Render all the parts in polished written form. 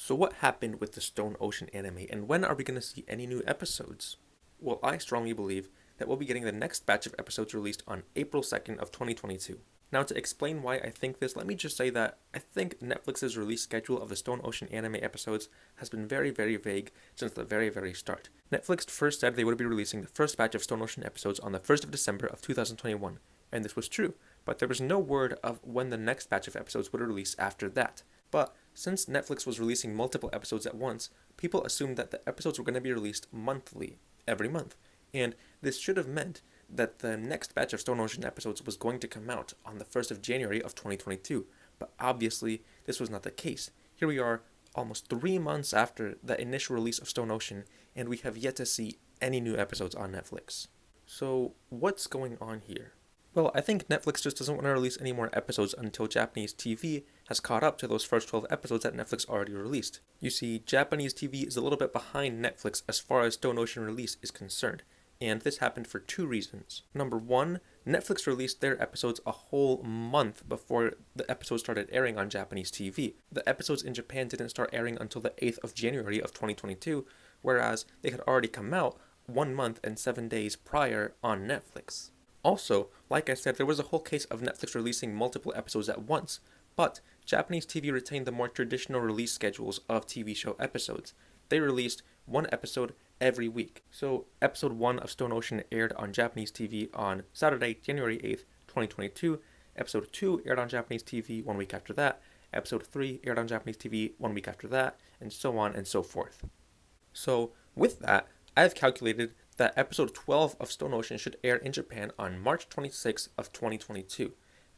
So what happened with the Stone Ocean anime, and when are we going to see any new episodes? Well, I strongly believe that we'll be getting the next batch of episodes released on April 2nd of 2022. Now, to explain why I think this, let me just say that I think Netflix's release schedule of the Stone Ocean anime episodes has been very, very vague since the very, very start. Netflix first said they would be releasing the first batch of Stone Ocean episodes on the 1st of December of 2021, and this was true, but there was no word of when the next batch of episodes would release after that. But since Netflix was releasing multiple episodes at once, people assumed that the episodes were going to be released monthly, every month. And this should have meant that the next batch of Stone Ocean episodes was going to come out on the 1st of January of 2022. But obviously, this was not the case. Here we are, almost 3 months after the initial release of Stone Ocean, and we have yet to see any new episodes on Netflix. So, what's going on here? Well, I think Netflix just doesn't want to release any more episodes until Japanese TV has caught up to those first 12 episodes that Netflix already released. You see, Japanese TV is a little bit behind Netflix as far as Stone Ocean release is concerned, and this happened for two reasons. Number one, Netflix released their episodes a whole month before the episodes started airing on Japanese TV. The episodes in Japan didn't start airing until the 8th of January of 2022, whereas they had already come out 1 month and 7 days prior on Netflix. Also, like I said, there was a whole case of Netflix releasing multiple episodes at once, but Japanese TV retained the more traditional release schedules of TV show episodes. They released one episode every week. So, episode 1 of Stone Ocean aired on Japanese TV on Saturday, January 8th, 2022. Episode 2 aired on Japanese TV 1 week after that. Episode 3 aired on Japanese TV 1 week after that, and so on and so forth. So, with that, I've calculated that episode 12 of Stone Ocean should air in Japan on March 26th of 2022.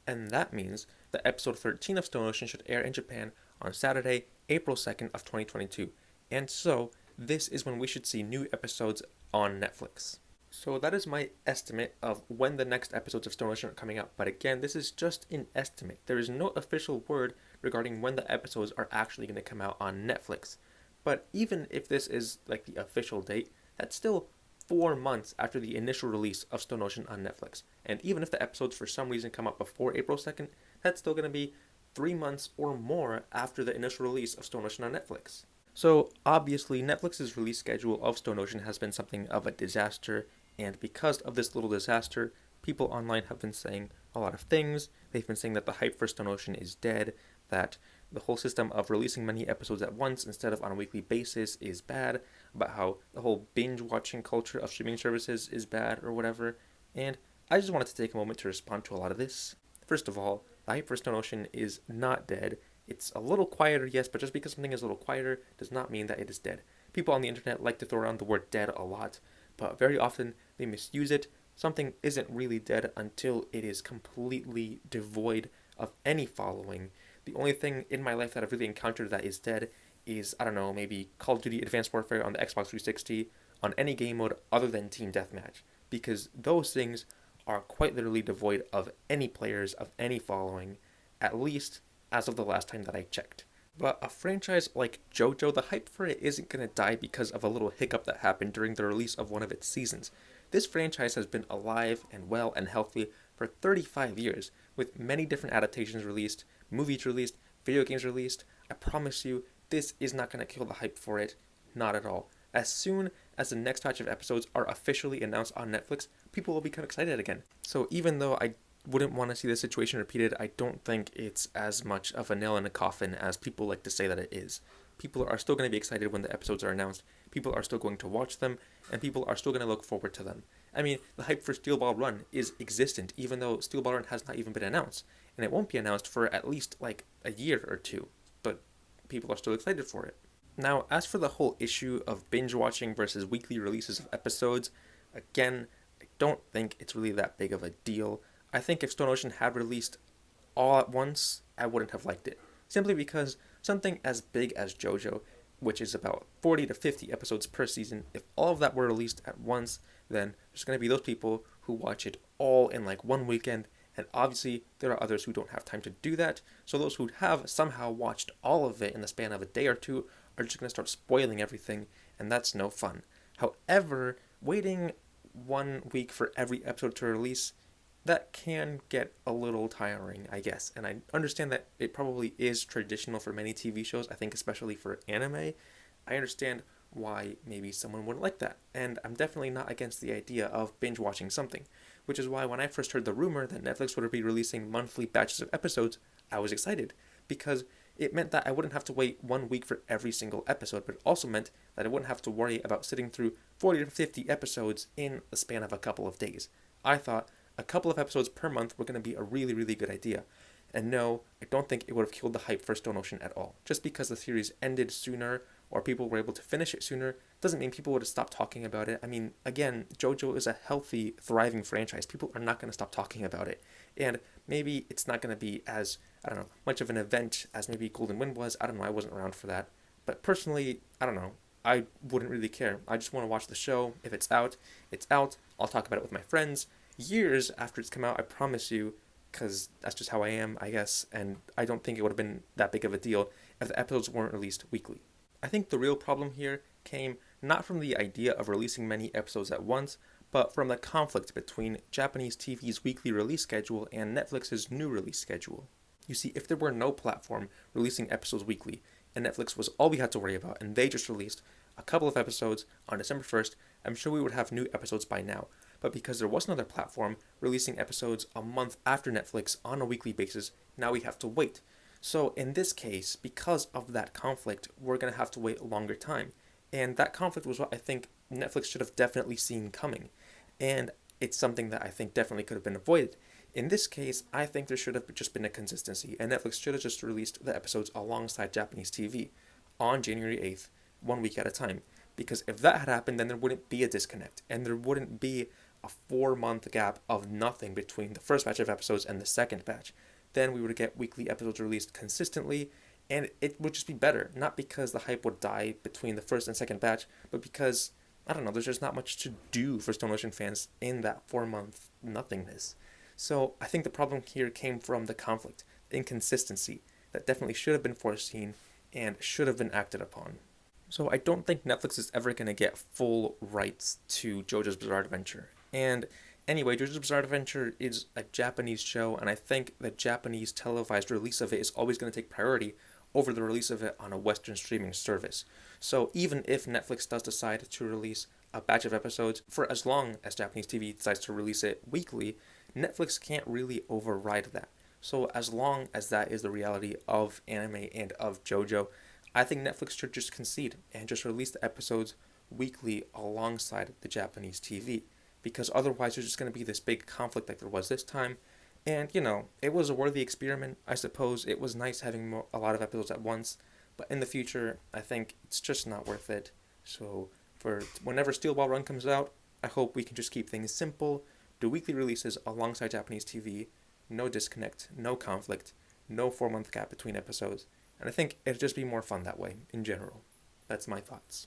And that means that episode 13 of Stone Ocean should air in Japan on Saturday, April 2nd of 2022. And so, this is when we should see new episodes on Netflix. So that is my estimate of when the next episodes of Stone Ocean are coming out. But again, this is just an estimate. There is no official word regarding when the episodes are actually going to come out on Netflix. But even if this is like the official date, that's still 4 months after the initial release of Stone Ocean on Netflix. And even if the episodes for some reason come out before April 2nd, that's still going to be 3 months or more after the initial release of Stone Ocean on Netflix. So obviously Netflix's release schedule of Stone Ocean has been something of a disaster, and because of this little disaster, people online have been saying a lot of things. They've been saying that the hype for Stone Ocean is dead, that the whole system of releasing many episodes at once instead of on a weekly basis is bad, about how the whole binge-watching culture of streaming services is bad or whatever, and I just wanted to take a moment to respond to a lot of this. First of all, the hype for Stone Ocean is not dead. It's a little quieter, yes, but just because something is a little quieter does not mean that it is dead. People on the internet like to throw around the word dead a lot, but very often they misuse it. Something isn't really dead until it is completely devoid of any following. The only thing in my life that I've really encountered that is dead is, I don't know, maybe Call of Duty Advanced Warfare on the Xbox 360 on any game mode other than Team Deathmatch, because those things are quite literally devoid of any players, of any following, at least as of the last time that I checked. But a franchise like Jojo, the hype for it isn't going to die because of a little hiccup that happened during the release of one of its seasons. This franchise has been alive and well and healthy for 35 years, with many different adaptations released, movies released, video games released. I promise you, this is not going to kill the hype for it. Not at all. As soon as the next batch of episodes are officially announced on Netflix, people will become excited again. So even though I wouldn't want to see this situation repeated, I don't think it's as much of a nail in a coffin as people like to say that it is. People are still going to be excited when the episodes are announced, people are still going to watch them, and people are still going to look forward to them. I mean, the hype for Steel Ball Run is existent, even though Steel Ball Run has not even been announced, and it won't be announced for at least like a year or two, but people are still excited for it. Now, as for the whole issue of binge watching versus weekly releases of episodes, again, I don't think it's really that big of a deal. I think if Stone Ocean had released all at once, I wouldn't have liked it. Simply because something as big as Jojo, which is about 40 to 50 episodes per season, if all of that were released at once, then there's going to be those people who watch it all in like one weekend, and obviously there are others who don't have time to do that, so those who have somehow watched all of it in the span of a day or two are just going to start spoiling everything, and that's no fun. However, waiting 1 week for every episode to release that can get a little tiring, I guess. And I understand that it probably is traditional for many TV shows, I think especially for anime. I understand why maybe someone wouldn't like that. And I'm definitely not against the idea of binge watching something, which is why when I first heard the rumor that Netflix would be releasing monthly batches of episodes, I was excited because it meant that I wouldn't have to wait 1 week for every single episode, but it also meant that I wouldn't have to worry about sitting through 40 to 50 episodes in the span of a couple of days. I thought a couple of episodes per month were going to be a really, really good idea. And no, I don't think it would have killed the hype for Stone Ocean at all. Just because the series ended sooner or people were able to finish it sooner doesn't mean people would have stopped talking about it. I mean, again, Jojo is a healthy, thriving franchise. People are not going to stop talking about it. And maybe it's not going to be as, I don't know, much of an event as maybe Golden Wind was. I don't know, I wasn't around for that. But personally, I don't know. I wouldn't really care. I just want to watch the show. If it's out, it's out. I'll talk about it with my friends. Years after it's come out, I promise you, because that's just how I am, I guess, and I don't think it would have been that big of a deal if the episodes weren't released weekly. I think the real problem here came not from the idea of releasing many episodes at once, but from the conflict between Japanese TV's weekly release schedule and Netflix's new release schedule. You see, if there were no platform releasing episodes weekly, and Netflix was all we had to worry about, and they just released a couple of episodes on December 1st, I'm sure we would have new episodes by now. But because there was another platform releasing episodes a month after Netflix on a weekly basis, now we have to wait. So in this case, because of that conflict, we're going to have to wait a longer time. And that conflict was what I think Netflix should have definitely seen coming. And it's something that I think definitely could have been avoided. In this case, I think there should have just been a consistency, and Netflix should have just released the episodes alongside Japanese TV on January 8th, 1 week at a time. Because if that had happened, then there wouldn't be a disconnect, and there wouldn't be a 4 month gap of nothing between the first batch of episodes and the second batch. Then we would get weekly episodes released consistently, and it would just be better. Not because the hype would die between the first and second batch, but because, I don't know, there's just not much to do for Stone Ocean fans in that 4 month nothingness. So I think the problem here came from the conflict, the inconsistency that definitely should have been foreseen and should have been acted upon. So I don't think Netflix is ever going to get full rights to JoJo's Bizarre Adventure. And anyway, JoJo's Bizarre Adventure is a Japanese show, and I think the Japanese televised release of it is always going to take priority over the release of it on a Western streaming service. So even if Netflix does decide to release a batch of episodes, for as long as Japanese TV decides to release it weekly, Netflix can't really override that. So as long as that is the reality of anime and of JoJo, I think Netflix should just concede and just release the episodes weekly alongside the Japanese TV. Because otherwise there's just going to be this big conflict like there was this time. And, you know, it was a worthy experiment, I suppose. It was nice having a lot of episodes at once. But in the future, I think it's just not worth it. So for whenever Steel Ball Run comes out, I hope we can just keep things simple, do weekly releases alongside Japanese TV, no disconnect, no conflict, no 4 month gap between episodes. And I think it'd just be more fun that way, in general. That's my thoughts.